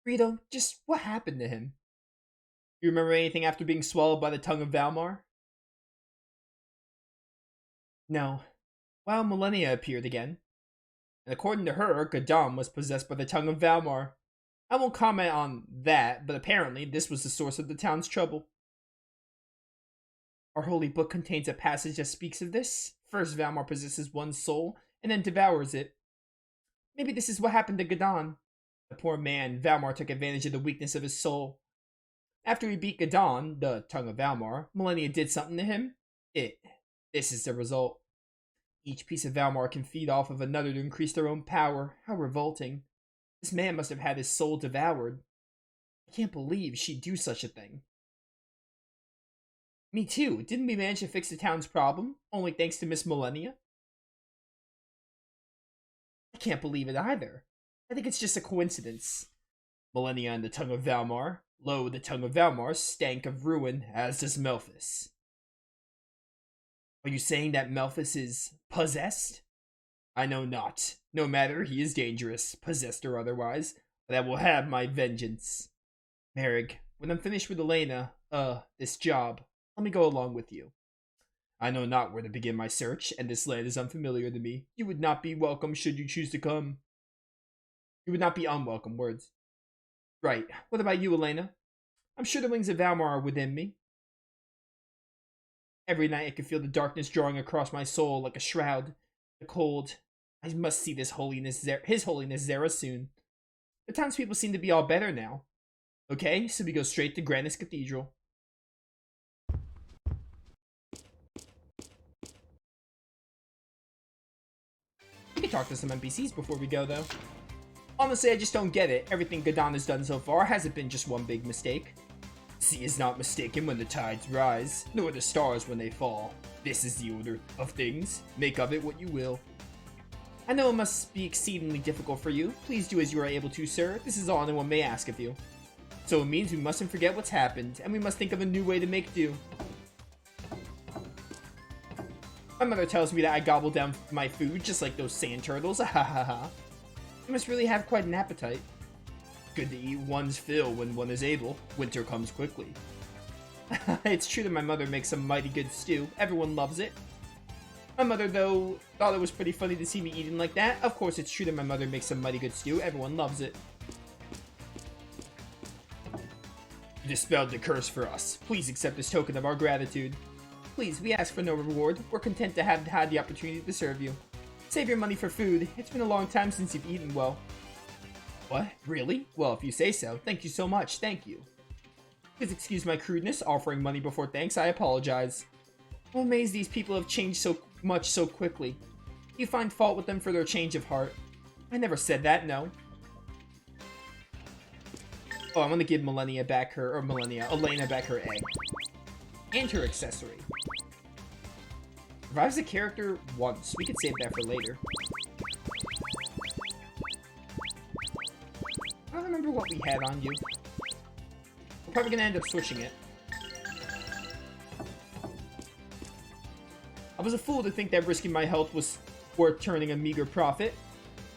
Rito, just what happened to him? You remember anything after being swallowed by the tongue of Valmar? No. Well, Millennia appeared again. And according to her, Gadam was possessed by the tongue of Valmar. I won't comment on that, but apparently this was the source of the town's trouble. Our holy book contains a passage that speaks of this. First, Valmar possesses one's soul, and then devours it. Maybe this is what happened to Gadon. The poor man, Valmar took advantage of the weakness of his soul. After he beat Gadon, the tongue of Valmar, Millennia did something to him. This is the result. Each piece of Valmar can feed off of another to increase their own power. How revolting. This man must have had his soul devoured. I can't believe she'd do such a thing. Me too. Didn't we manage to fix the town's problem? Only thanks to Miss Millennia? I can't believe it either. I think it's just a coincidence. Millennia and the tongue of Valmar. Lo, the tongue of Valmar stank of ruin, as does Melphis. Are you saying that Melphis is possessed? I know not. No matter, he is dangerous, possessed or otherwise, but I will have my vengeance. Merrig, when I'm finished with Elena, this job, let me go along with you. I know not where to begin my search, and this land is unfamiliar to me. You would not be welcome should you choose to come. You would not be unwelcome, words. Right. What about you, Elena? I'm sure the wings of Valmar are within me. Every night I can feel the darkness drawing across my soul like a shroud. The cold. I must see His Holiness Zera soon. The townspeople seem to be all better now. Okay, so we go straight to Grandia Cathedral. We can talk to some NPCs before we go, though. Honestly, I just don't get it. Everything Gadon has done so far hasn't been just one big mistake. Sea is not mistaken when the tides rise, nor the stars when they fall. This is the order of things. Make of it what you will. I know it must be exceedingly difficult for you. Please do as you are able to, sir. This is all anyone may ask of you. So it means we mustn't forget what's happened, and we must think of a new way to make do. My mother tells me that I gobble down my food just like those sand turtles. Ha ha ha. You must really have quite an appetite. Good to eat one's fill when one is able. Winter comes quickly. It's true that my mother makes a mighty good stew. Everyone loves it. My mother, though, thought it was pretty funny to see me eating like that. Of course, it's true that my mother makes a mighty good stew. Everyone loves it. You dispelled the curse for us. Please accept this token of our gratitude. Please, we ask for no reward. We're content to have had the opportunity to serve you. Save your money for food. It's been a long time since you've eaten well. What? Really? Well, if you say so. Thank you so much. Thank you. Please excuse my crudeness. Offering money before thanks. I apologize. I'm amazed these people have changed so much so quickly. You find fault with them for their change of heart. I never said that, no. Oh, I'm gonna give Elena back her egg. And her accessory. Revives the character once. We could save that for later. I don't remember what we had on you. We're probably gonna end up switching it. I was a fool to think that risking my health was worth turning a meager profit.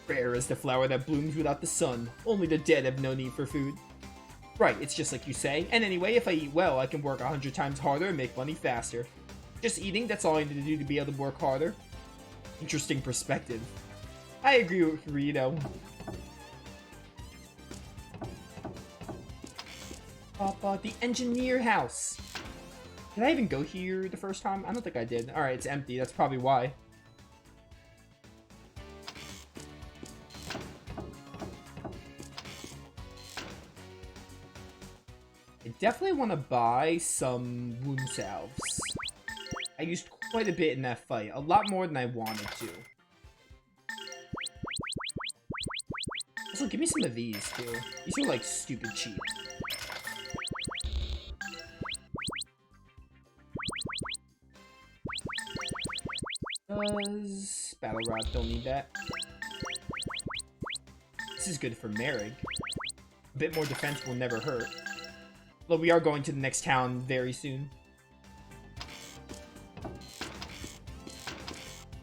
Rare is the flower that blooms without the sun. Only the dead have no need for food. Right, it's just like you say. And anyway, if I eat well, I can work 100 times harder and make money faster. Just eating, that's all I need to do to be able to work harder. Interesting perspective. I agree with Rito. The engineer house. Did I even go here the first time? I don't think I did. Alright, it's empty. That's probably why. I definitely want to buy some wound salves. I used quite a bit in that fight. A lot more than I wanted to. Also, give me some of these, too. These are, like, stupid cheap. Battle Rod, don't need that. This is good for Merrig. A bit more defense will never hurt. But we are going to the next town very soon.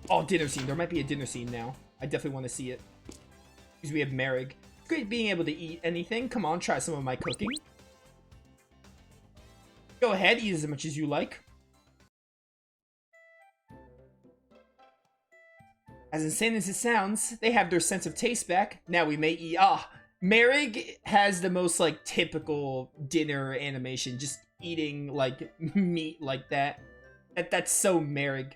Oh, dinner scene. There might be a dinner scene now. I definitely want to see it. Because we have Merrig. great being able to eat anything. Come on, try some of my cooking. Go ahead, eat as much as you like. As insane as it sounds, they have their sense of taste back. Now we may eat. Merrig has the most, like, typical dinner animation. Just eating, like, meat like that. That's so Merrig.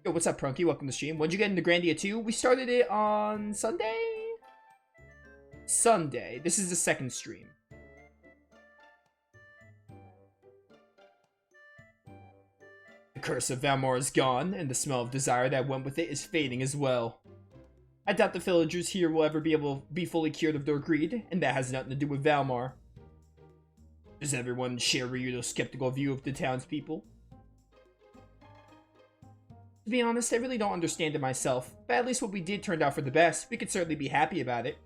Yo, what's up, Prunky? Welcome to the stream. When'd you get into Grandia 2? We started it on Sunday? Sunday. This is the second stream. The curse of Valmar is gone, and the smell of desire that went with it is fading as well. I doubt the villagers here will ever be able to be fully cured of their greed, and that has nothing to do with Valmar. Does everyone share Ryudo's skeptical view of the townspeople? To be honest, I really don't understand it myself, but at least what we did turned out for the best. We could certainly be happy about it.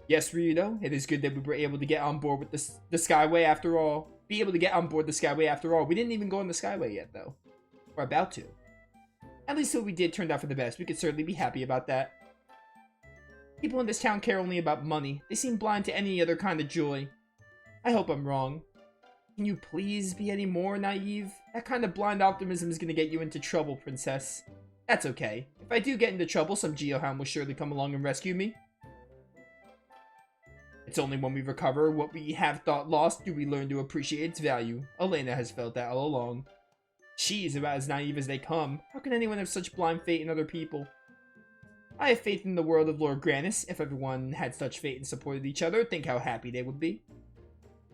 Yes, Ryudo, it is good that we were able to get on board with the Skyway after all. Be able to get on board the Skyway after all. We didn't even go on the Skyway yet, though. We're about to. At least what we did turned out for the best. We could certainly be happy about that. People in this town care only about money. They seem blind to any other kind of joy. I hope I'm wrong. Can you please be any more naive? That kind of blind optimism is going to get you into trouble, Princess. That's okay. If I do get into trouble, some Geohound will surely come along and rescue me. It's only when we recover what we have thought lost do we learn to appreciate its value. Elena has felt that all along. She's about as naive as they come. How can anyone have such blind faith in other people? I have faith in the world of Lord Granis. If everyone had such faith and supported each other, think how happy they would be.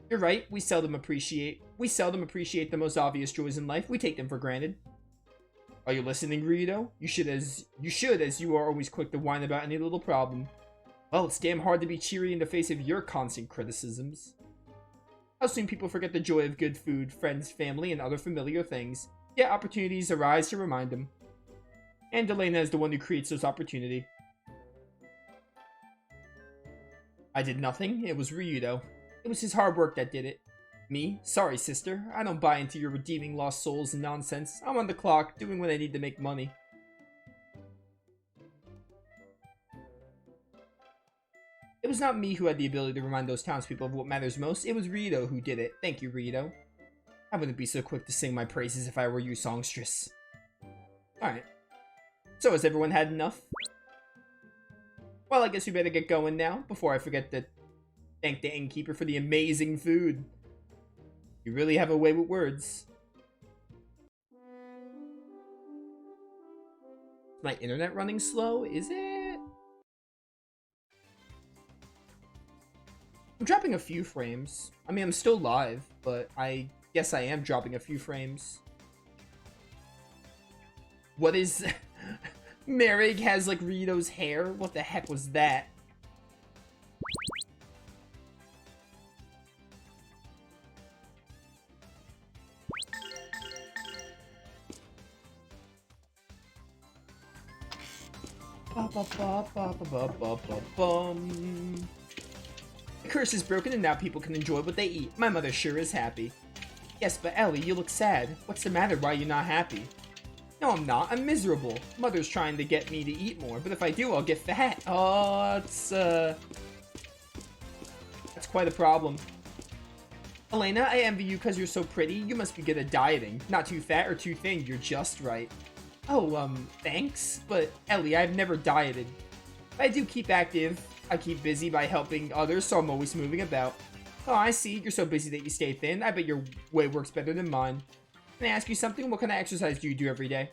You're right, we seldom appreciate the most obvious joys in life. We take them for granted. Are you listening, Ryudo? You should, as you are always quick to whine about any little problem. Well, it's damn hard to be cheery in the face of your constant criticisms. How soon people forget the joy of good food, friends, family, and other familiar things. Yet opportunities arise to remind them. And Elena is the one who creates those opportunities. I did nothing. It was Ryudo. It was his hard work that did it. Me? Sorry, sister. I don't buy into your redeeming lost souls and nonsense. I'm on the clock, doing what I need to make money. It was not me who had the ability to remind those townspeople of what matters most. It was Ryudo who did it. Thank you, Ryudo. I wouldn't be so quick to sing my praises if I were you, songstress. Alright. So, has everyone had enough? Well, I guess we better get going now, before I forget to thank the innkeeper for the amazing food. You really have a way with words. Is my internet running slow? Is it? I'm dropping a few frames. I mean, I'm still live, but I guess I am dropping a few frames. What is... Merrig has, like, Ryudo's hair? What the heck was that? The curse is broken and now people can enjoy what they eat. My mother sure is happy. Yes, but Ellie, you look sad. What's the matter? Why are you not happy? No, I'm not. I'm miserable. Mother's trying to get me to eat more, but if I do, I'll get fat. Oh, that's quite a problem. Elena, I envy you because you're so pretty. You must be good at dieting. Not too fat or too thin. You're just right. Oh, thanks. But, Ellie, I've never dieted. I do keep active. I keep busy by helping others, so I'm always moving about. Oh, I see. You're so busy that you stay thin. I bet your way works better than mine. Can I ask you something? What kind of exercise do you do every day?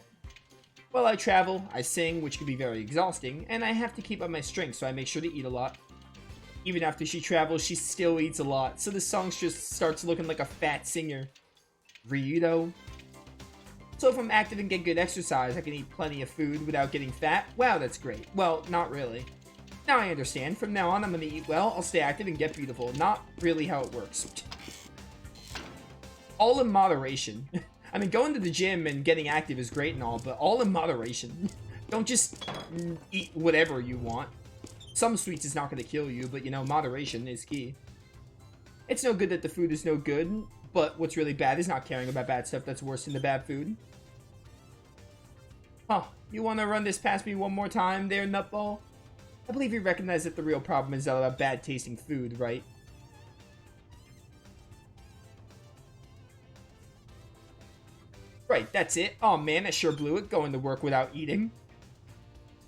Well, I travel, I sing, which can be very exhausting, and I have to keep up my strength, so I make sure to eat a lot. Even after she travels, she still eats a lot, so the song just starts looking like a fat singer. Ryudo. So if I'm active and get good exercise, I can eat plenty of food without getting fat? Wow, that's great. Well, not really. Now I understand. From now on, I'm gonna eat well, I'll stay active and get beautiful. Not really how it works. All in moderation. I mean, going to the gym and getting active is great and all, but all in moderation. Don't just eat whatever you want. Some sweets is not going to kill you, but, you know, moderation is key. It's no good that the food is no good, but what's really bad is not caring about bad stuff that's worse than the bad food. Huh, you want to run this past me one more time there, Nutball? I believe you recognize that the real problem is all about bad tasting food, right? Right, that's it. Oh man, I sure blew it going to work without eating.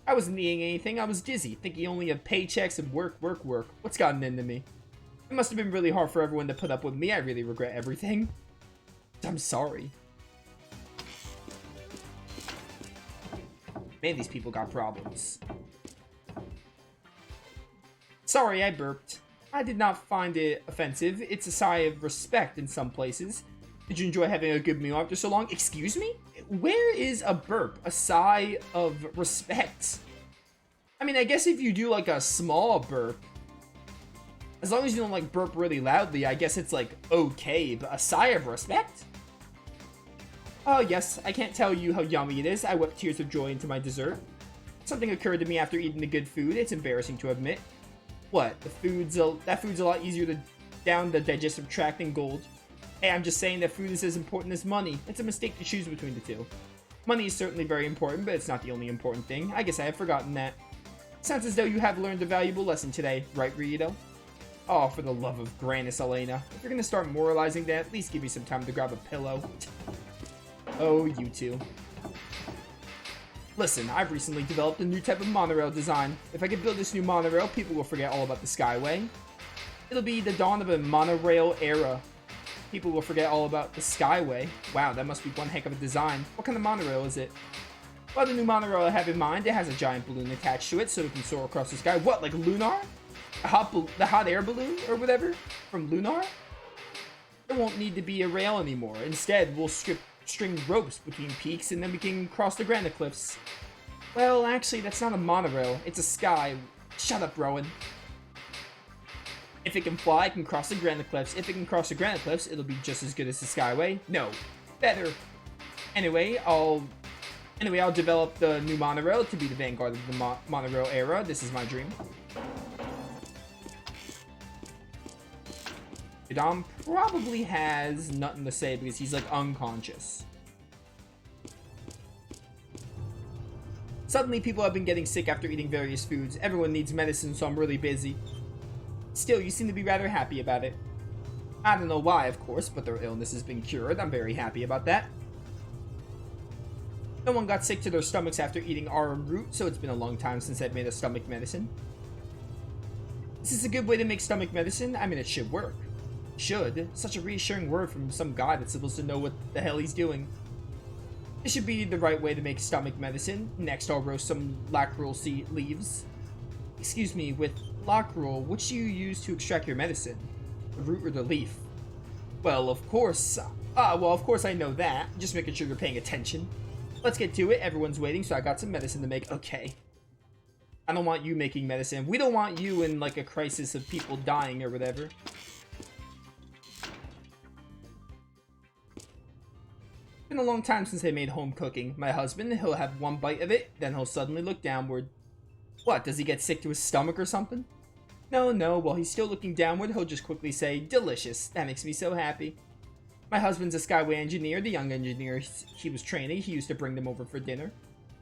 I wasn't eating anything, I was dizzy, thinking only of paychecks and work, work, work. What's gotten into me? It must have been really hard for everyone to put up with me. I really regret everything. I'm sorry. Man, these people got problems. Sorry, I burped. I did not find it offensive. It's a sigh of respect in some places. Did you enjoy having a good meal after so long? Excuse me? Where is a burp a sigh of respect? I mean, I guess if you do like a small burp, as long as you don't like burp really loudly, I guess it's like okay, but a sigh of respect? Oh yes, I can't tell you how yummy it is. I wept tears of joy into my dessert. Something occurred to me after eating the good food. It's embarrassing to admit. What? That food's a lot easier to down the digestive tract than gold. Hey, I'm just saying that food is as important as money. It's a mistake to choose between the two. Money is certainly very important, but it's not the only important thing. I guess I have forgotten that. Sounds as though you have learned a valuable lesson today, right, Rito? Oh, for the love of Grannis, Elena. If you're gonna start moralizing that, at least give me some time to grab a pillow. Oh, you two. Listen, I've recently developed a new type of monorail design. If I can build this new monorail, people will forget all about the Skyway. It'll be the dawn of a monorail era. People will forget all about the Skyway. Wow, that must be one heck of a design. What kind of monorail is it? Well, the new monorail I have in mind, it has a giant balloon attached to it so it can soar across the sky. What, like Lunar? The hot air balloon or whatever from Lunar? There won't need to be a rail anymore. Instead, we'll string ropes between peaks and then we can cross the Granacliffs. Well, actually, that's not a monorail. It's a sky. Shut up, Rowan. If it can fly, it can cross the Granacliffs. If it can cross the Granacliffs, it'll be just as good as the Skyway. No, better. Anyway, I'll develop the new monorail to be the vanguard of the monorail era. This is my dream. Dom probably has nothing to say because he's like unconscious. Suddenly, people have been getting sick after eating various foods. Everyone needs medicine, so I'm really busy. Still, you seem to be rather happy about it. I don't know why, of course, but their illness has been cured. I'm very happy about that. No one got sick to their stomachs after eating arum root, so it's been a long time since I've made a stomach medicine. This is a good way to make stomach medicine. I mean, it should work. Should. Such a reassuring word from some guy that's supposed to know what the hell he's doing. This should be the right way to make stomach medicine. Next, I'll roast some lackrol seed leaves. Excuse me, with lackrol, which do you use to extract your medicine? The root or the leaf? Well, of course. Of course I know that. Just making sure you're paying attention. Let's get to it. Everyone's waiting, so I got some medicine to make. Okay. I don't want you making medicine. We don't want you in, like, a crisis of people dying or whatever. It's been a long time since I made home cooking. My husband, he'll have one bite of it, then he'll suddenly look downward. What, does he get sick to his stomach or something? No, while he's still looking downward, he'll just quickly say, delicious. That makes me so happy. My husband's a Skyway engineer, the young engineer he was training. He used to bring them over for dinner.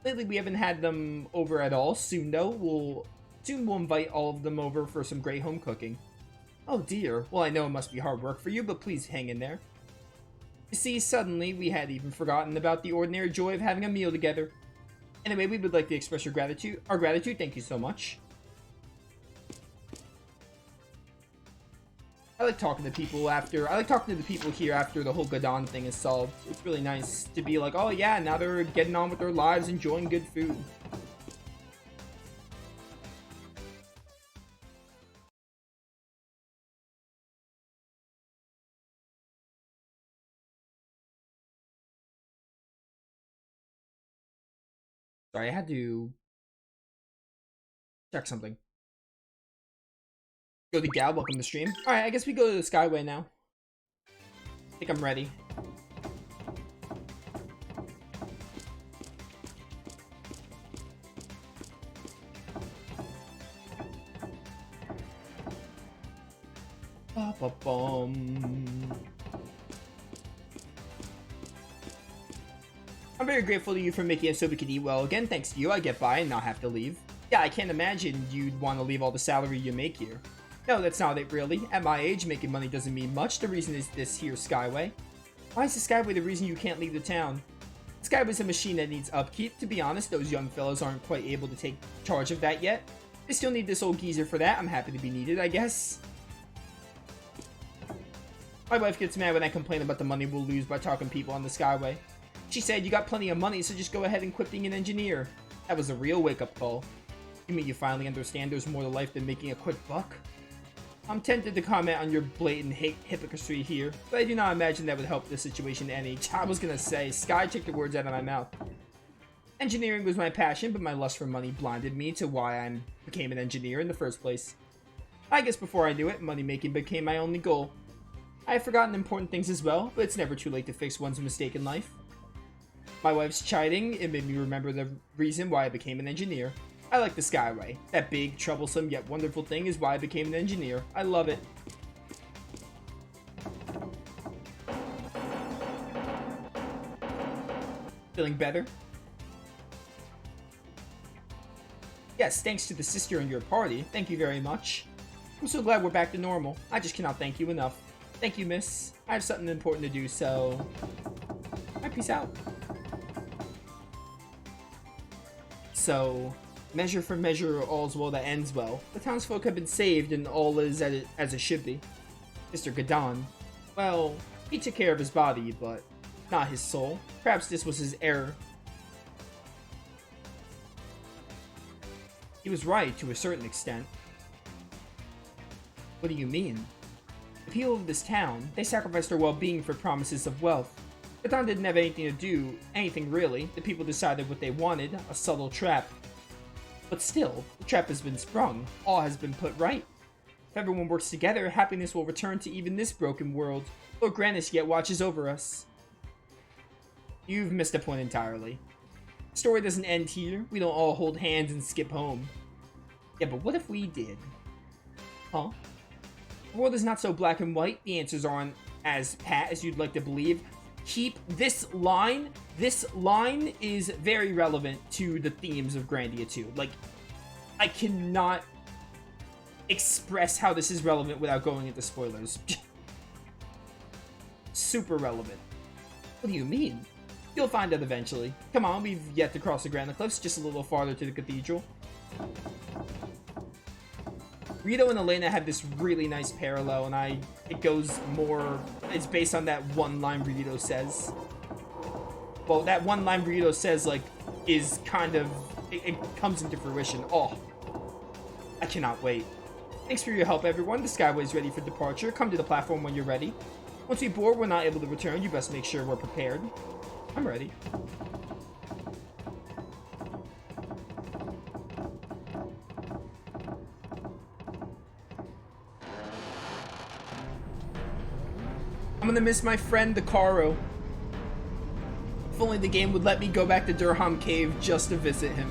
Lately, we haven't had them over at all. Soon, though, we'll invite all of them over for some great home cooking. Oh dear. Well, I know it must be hard work for you, but please hang in there. You see, suddenly, we had even forgotten about the ordinary joy of having a meal together. Anyway, we would like to express our gratitude. Thank you so much. I like talking to people here after the whole Gadon thing is solved. It's really nice to be like, oh yeah, now they're getting on with their lives, enjoying good food. Sorry, I had to check something. Go to Gal, welcome to the stream. Alright, I guess we go to the Skyway now. I think I'm ready. Ba-ba-bum. I'm very grateful to you for making it so we could eat well again. Thanks to you, I get by and not have to leave. Yeah, I can't imagine you'd want to leave all the salary you make here. No, that's not it really. At my age, making money doesn't mean much. The reason is this here Skyway. Why is the Skyway the reason you can't leave the town? Skyway's a machine that needs upkeep. To be honest, those young fellows aren't quite able to take charge of that yet. They still need this old geezer for that. I'm happy to be needed, I guess. My wife gets mad when I complain about the money we'll lose by talking people on the Skyway. She said, you got plenty of money, so just go ahead and quit being an engineer. That was a real wake-up call. You mean you finally understand there's more to life than making a quick buck? I'm tempted to comment on your blatant hypocrisy here, but I do not imagine that would help the situation any. I was gonna say, Sky took the words out of my mouth. Engineering was my passion, but my lust for money blinded me to why I became an engineer in the first place. I guess before I knew it, money making became my only goal. I have forgotten important things as well, but it's never too late to fix one's mistake in life. My wife's chiding, it made me remember the reason why I became an engineer. I like the Skyway. That big, troublesome, yet wonderful thing is why I became an engineer. I love it. Feeling better? Yes, thanks to the sister and your party. Thank you very much. I'm so glad we're back to normal. I just cannot thank you enough. Thank you, miss. I have something important to do, so... Alright, peace out. So... Measure for measure, all's well that ends well. The townsfolk have been saved, and all is as it should be. Mr. Gadon, well, he took care of his body, but not his soul. Perhaps this was his error. He was right, to a certain extent. What do you mean? The people of this town, they sacrificed their well-being for promises of wealth. Gadon didn't have anything to do, anything really. The people decided what they wanted, a subtle trap. But still, the trap has been sprung. All has been put right. If everyone works together, happiness will return to even this broken world. Lord Granacliffs yet watches over us. You've missed a point entirely. The story doesn't end here. We don't all hold hands and skip home. Yeah, but what if we did? Huh? The world is not so black and white. The answers aren't as pat as you'd like to believe. Keep this line. This line is very relevant to the themes of Grandia 2. Like, I cannot express how this is relevant without going into spoilers. Super relevant. What do you mean? You'll find out eventually. Come on, we've yet to cross the Granacliffs, just a little farther to the cathedral. Rito and Elena have this really nice parallel, and it goes more, it's based on that one line Rito says. Well, that one line Rito says, like, is kind of, it comes into fruition. Oh, I cannot wait. Thanks for your help, everyone. The Skyway's ready for departure. Come to the platform when you're ready. Once we board, we're not able to return. You best make sure we're prepared. I'm ready. I'm gonna miss my friend, the Caro. If only the game would let me go back to Durham Cave just to visit him.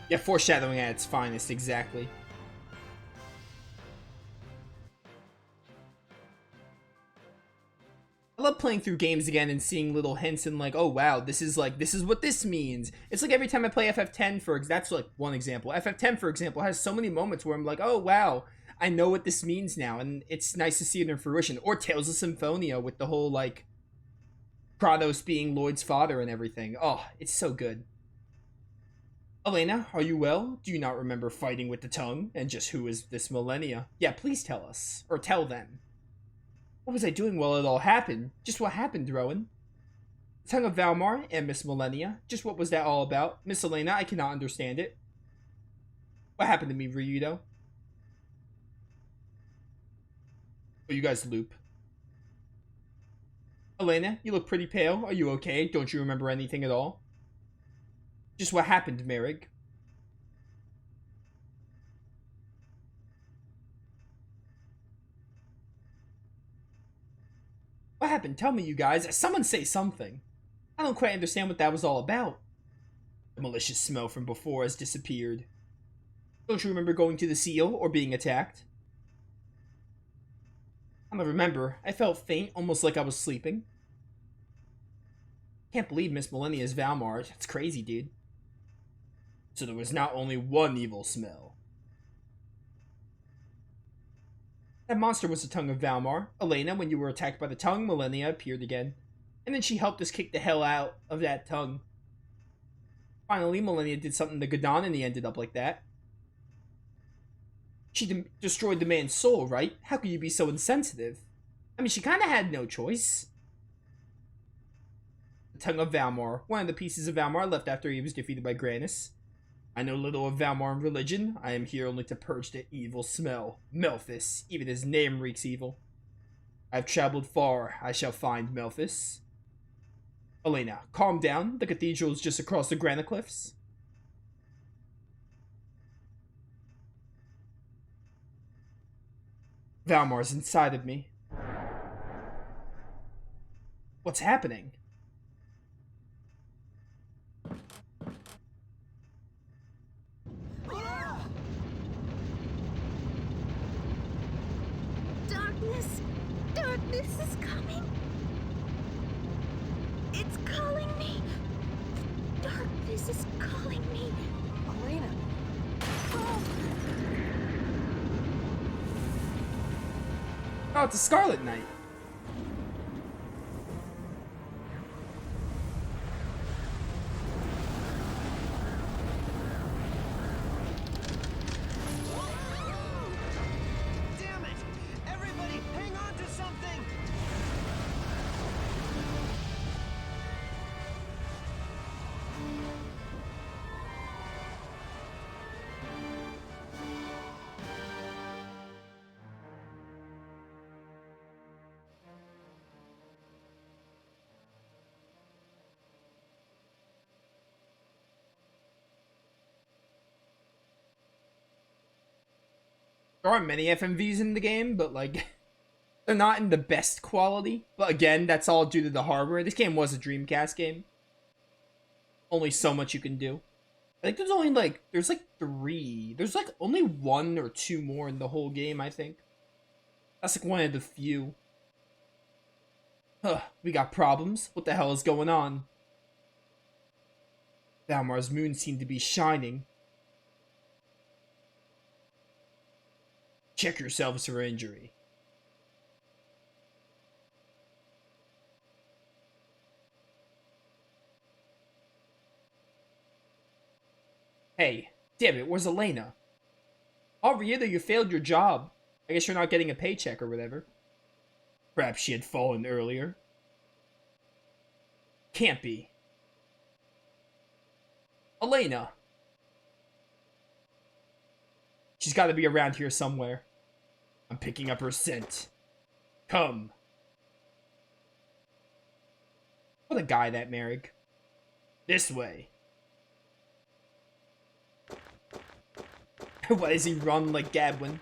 Yeah, foreshadowing at its finest, exactly. I love playing through games again and seeing little hints and like, oh wow, this is what this means. It's like every time I play FF10 that's like one example. FF10 for example has so many moments where I'm like, oh wow, I know what this means now, and it's nice to see it in fruition. Or Tales of Symphonia with the whole like Kratos being Lloyd's father and everything. Oh, it's so good. Elena, are you well? Do you not remember fighting with the tongue? And just who is this Millennia? Yeah, please tell us. Or tell them. What was I doing while it all happened? Just what happened, Rowan? The tongue of Valmar and Miss Millennia. Just what was that all about? Miss Elena, I cannot understand it. What happened to me, Ryudo? Oh, you guys loop. Elena, you look pretty pale. Are you okay? Don't you remember anything at all? Just what happened, Merrig? What happened? Tell me, you guys. Someone say something. I don't quite understand what that was all about. The malicious smell from before has disappeared. Don't you remember going to the seal or being attacked? I don't remember. I felt faint, almost like I was sleeping. Can't believe Miss Millennia's Valmar. That's crazy, dude. So there was not only one evil smell. That monster was the tongue of Valmar. Elena, when you were attacked by the tongue, Millennia appeared again. And then she helped us kick the hell out of that tongue. Finally, Millennia did something to Gadon and he ended up like that. She destroyed the man's soul, right? How could you be so insensitive? I mean, she kind of had no choice. The tongue of Valmar, one of the pieces of Valmar left after he was defeated by Granis. I know little of Valmar and religion. I am here only to purge the evil smell. Melphis, even his name reeks evil. I have traveled far. I shall find Melphis. Elena, calm down. The cathedral is just across the Granacliffs. Valmar's inside of me. What's happening? Darkness is coming. It's calling me. Darkness is calling me. Elena. Oh, it's a Scarlet Knight. Damn it! Everybody, hang on to something! There aren't many FMVs in the game, but like, they're not in the best quality. But again, that's all due to the hardware. This game was a Dreamcast game. Only so much you can do. I think there's only like, there's like 3. There's like only 1 or 2 more in the whole game, I think. That's like one of the few. Huh, we got problems? What the hell is going on? Valmar's moon seemed to be shining. Check yourselves for injury. Hey, damn it, where's Elena? Arietta, you failed your job. I guess you're not getting a paycheck or whatever. Perhaps she had fallen earlier. Can't be. Elena. She's got to be around here somewhere. I'm picking up her scent. Come. What a guy, that Merrick. This way. Why does he run like Gadwin?